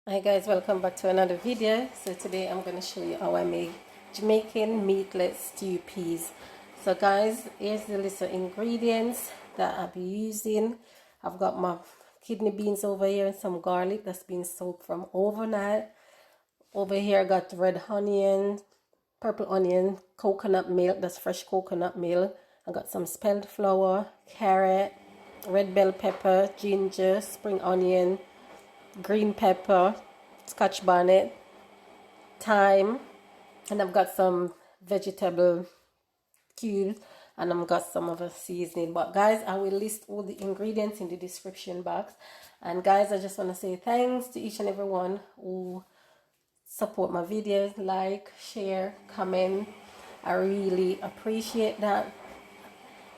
Hi guys, welcome back to another video. So today I'm going to show you how I make Jamaican meatless stew peas. So guys, here's the list of ingredients that I'll be using. I've got my kidney beans over here and some garlic that's been soaked from overnight. Over here I got red onion, purple onion, coconut milk, that's fresh coconut milk. I got some spelt flour, carrot, red bell pepper, ginger, spring onion, green pepper, scotch bonnet, thyme, and I've got some vegetable cubes, and I've got some of a seasoning. But guys, I will list all the ingredients in the description box. And guys, I just want to say thanks to each and everyone who support my videos, like, share, comment. I really appreciate that.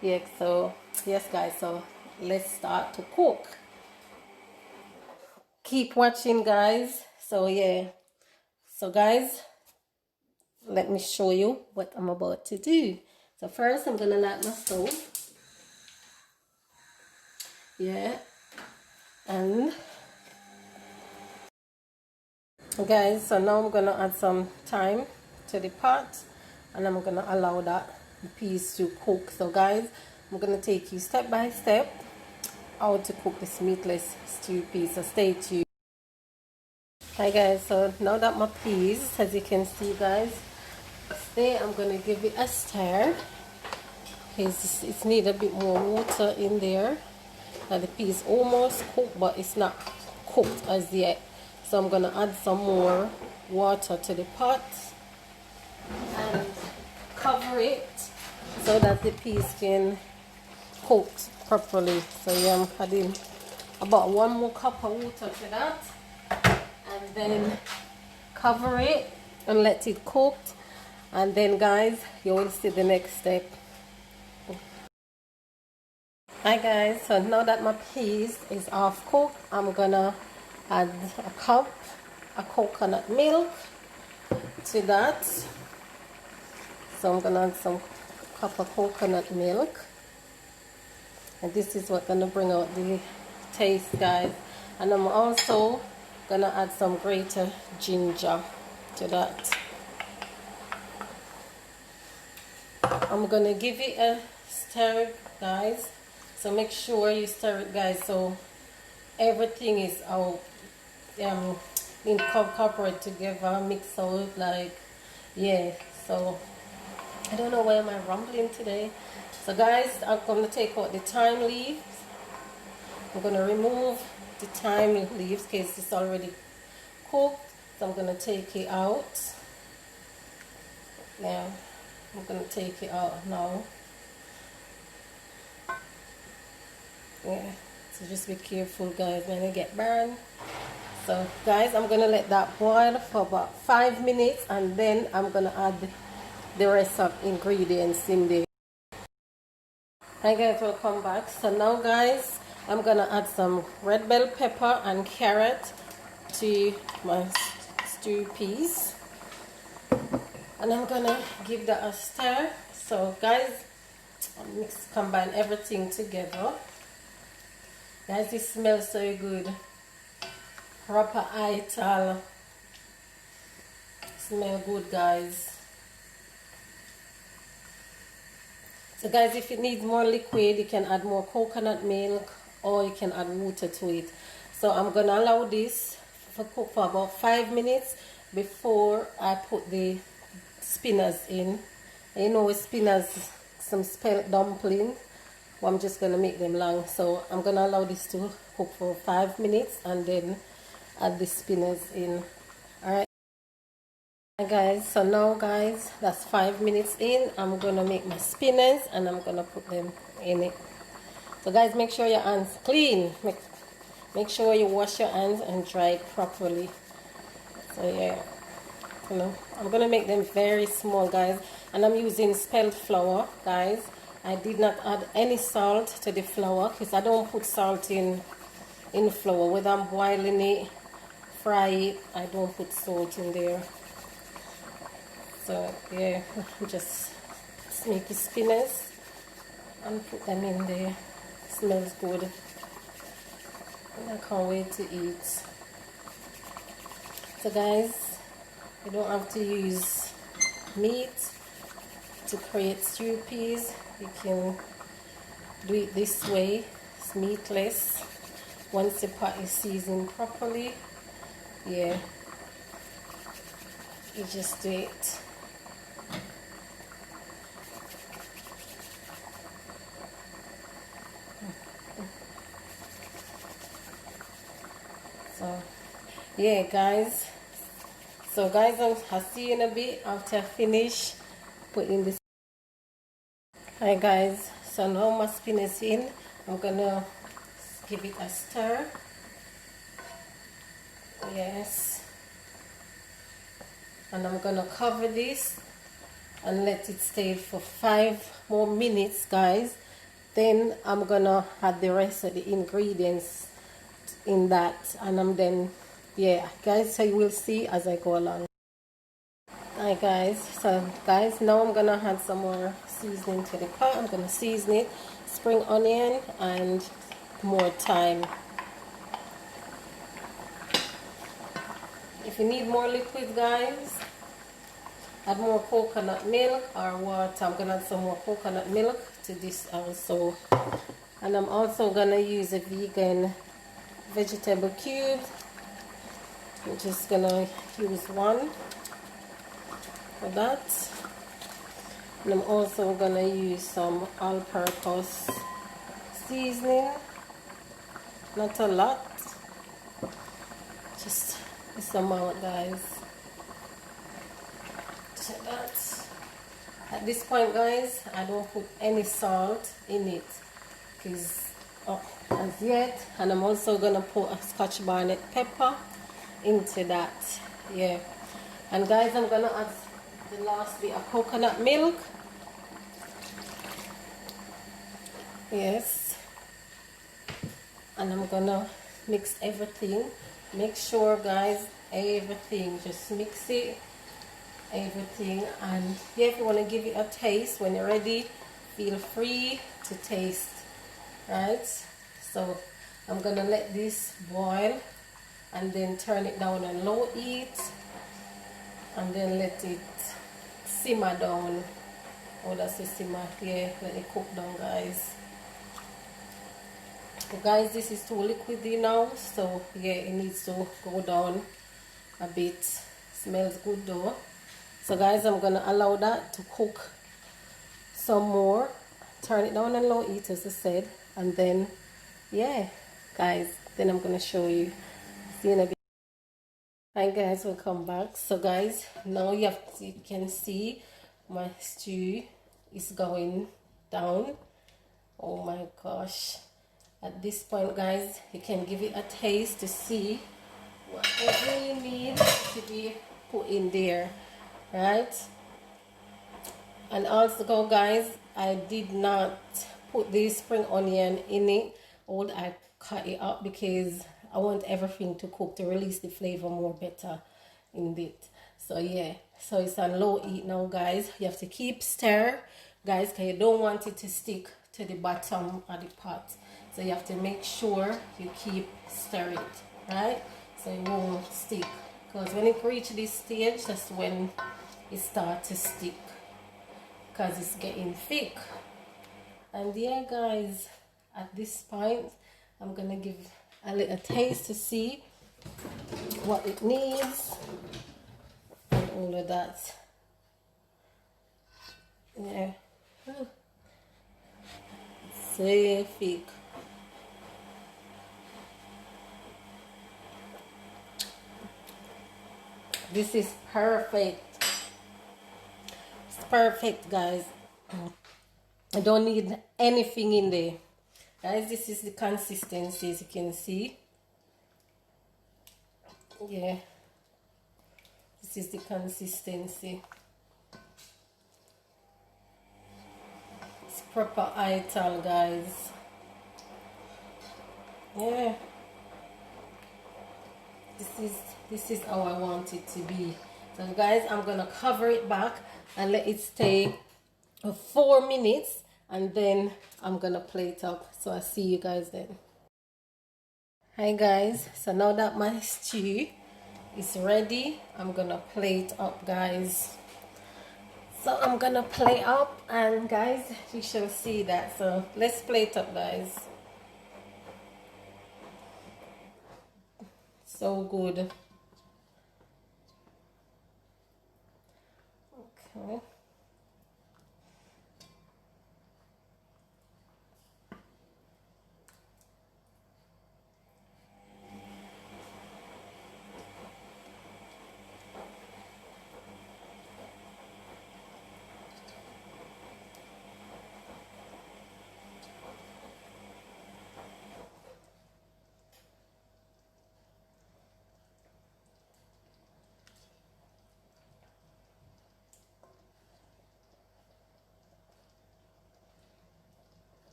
Yeah, so yes guys, so let's start to cook. Keep watching guys. So yeah, so guys, let me show you what I'm about to do. So first I'm gonna light my stove. Yeah, and guys, so now I'm gonna add some thyme to the pot, and I'm gonna allow that piece to cook. So guys, I'm gonna take you step by step how to cook this meatless stew piece, so stay tuned. Hi guys, so now that my peas, as you can see guys, today I'm gonna give it a stir. It's need a bit more water in there. Now the peas almost cooked, but it's not cooked as yet, so I'm gonna add some more water to the pot and cover it so that the peas can cook properly. So yeah, I'm adding about 1 more cup of water to that, and then cover it and let it cook. And then guys, you will see the next step. Hi guys, so now that my peas is half cooked, I'm gonna add a cup of coconut milk to that. So I'm gonna add some cup of coconut milk, and this is what's gonna bring out the taste guys. And I'm also gonna add some grated ginger to that. I'm gonna give it a stir guys, so make sure you stir it guys, so everything is out, incorporate together, mix out, like, yeah. So I don't know why am I rumbling today. So guys, I'm gonna take out the thyme leaves. I'm gonna remove the thyme leaves because it's already cooked, so I'm gonna take it out. Now I'm gonna take it out now. Yeah, so just be careful guys when you get burned. So guys, I'm gonna let that boil for about 5 minutes, and then I'm gonna add the rest of ingredients in there. Hi guys, welcome back. So now guys, I'm gonna add some red bell pepper and carrot to my stew peas, and I'm gonna give that a stir. So guys, I'll combine everything together. Guys, it smells so good. Proper Ital. Smell good guys. So guys, if it needs more liquid, you can add more coconut milk, or you can add water to it. So I'm gonna allow this to cook for about 5 minutes before I put the spinners in. You know, with spinners, some spelt dumplings, well, I'm just gonna make them long. So I'm gonna allow this to cook for 5 minutes and then add the spinners in. Alright guys, so now guys, that's 5 minutes in. I'm gonna make my spinners and I'm gonna put them in it. So guys, make sure your hands clean. Make sure you wash your hands and dry it properly. So yeah, you know, I'm gonna make them very small guys, and I'm using spelt flour guys. I did not add any salt to the flour because I don't put salt in flour. Whether I'm boiling it, fry it, I don't put salt in there. So yeah, just make the spinners and put them in there. It smells good, and I can't wait to eat. So guys, you don't have to use meat to create stew peas. You can do it this way. It's meatless. Once the pot is seasoned properly, yeah, you just do it. So yeah guys, I'll see you in a bit after I finish putting this. Hi guys, so now my spin is in. I'm gonna give it a stir. Yes, and I'm gonna cover this and let it stay for 5 more minutes guys. Then I'm gonna add the rest of the ingredients in that, and I'm then, yeah guys, so you will see as I go along. Hi guys, so guys, now I'm gonna add some more seasoning to the pot. I'm gonna season it, spring onion and more thyme. If you need more liquid guys, add more coconut milk or water. I'm gonna add some more coconut milk to this also, and I'm also gonna use a vegan vegetable cube. I'm just gonna use one for that, and I'm also gonna use some all-purpose seasoning, not a lot, just this amount guys. Check that. At this point guys, I don't put any salt in it because as yet, and I'm also gonna put a scotch bonnet pepper into that, yeah. And guys, I'm gonna add the last bit of coconut milk. Yes, and I'm gonna mix everything. Make sure guys, everything, just mix it, everything. And yeah, if you want to give it a taste when you're ready, feel free to taste, right? So I'm gonna let this boil and then turn it down on low heat and then let it simmer down. Oh, that's a simmer. Yeah, let it cook down guys. So guys, this is too liquidy now, so yeah, it needs to go down a bit. Smells good though. So guys, I'm gonna allow that to cook some more, turn it down on low heat as I said, and then yeah guys, then I'm gonna show you. See you in a bit. Hi guys, welcome back. So guys, now you can see my stew is going down. Oh my gosh, at this point guys, you can give it a taste to see whatever you need to be put in there, right? And also guys, I did not put the spring onion in it, or I cut it up because I want everything to cook to release the flavor more better in it. So yeah, so it's on low heat now guys. You have to keep stir guys, because you don't want it to stick to the bottom of the pot. So you have to make sure you keep stir it, right? So it won't stick, because when it reaches this stage, that's when it starts to stick, because it's getting thick. And yeah guys, at this point I'm gonna give a little taste to see what it needs and all of that. Yeah, so thick. This is perfect. It's perfect guys. I don't need anything in there guys. This is the consistency, as you can see. Yeah, this is the consistency. It's proper Ital guys. Yeah, this is how I want it to be. So guys, I'm gonna cover it back and let it stay for 4 minutes, and then I'm gonna plate up. So I'll see you guys then. Hi guys, so now that my stew is ready. I'm gonna plate up, guys. So I'm gonna plate up, and guys, you shall see that. So let's plate up, guys. So good. Okay.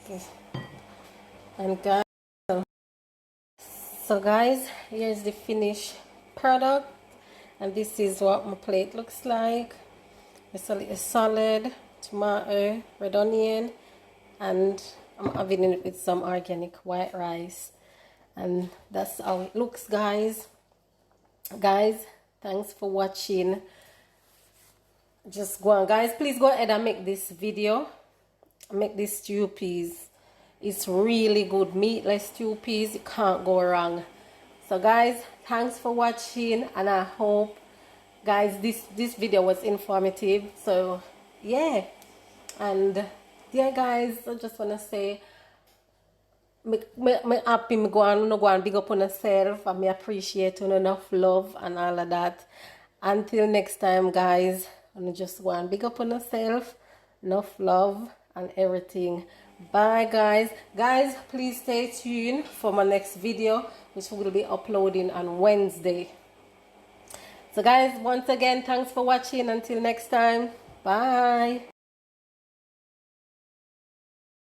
Okay. And guys, so guys, here's the finished product, and this is what my plate looks like. It's a little salad, tomato, red onion, and I'm having it with some organic white rice, and that's how it looks, guys. Guys, thanks for watching. Just go on, guys, please go ahead and make this video, make this stew peas. It's really good, meatless stew peas. You can't go wrong. So guys, thanks for watching, and I hope, guys, this video was informative. So yeah, and yeah, guys, I just want to say me happy, me go and big up on yourself, and me appreciate you enough love and all of that. Until next time, guys, and just go and big up on yourself, enough love and everything. Bye, guys. Guys, please stay tuned for my next video, which will be uploading on Wednesday. So guys, once again, thanks for watching. Until next time, bye.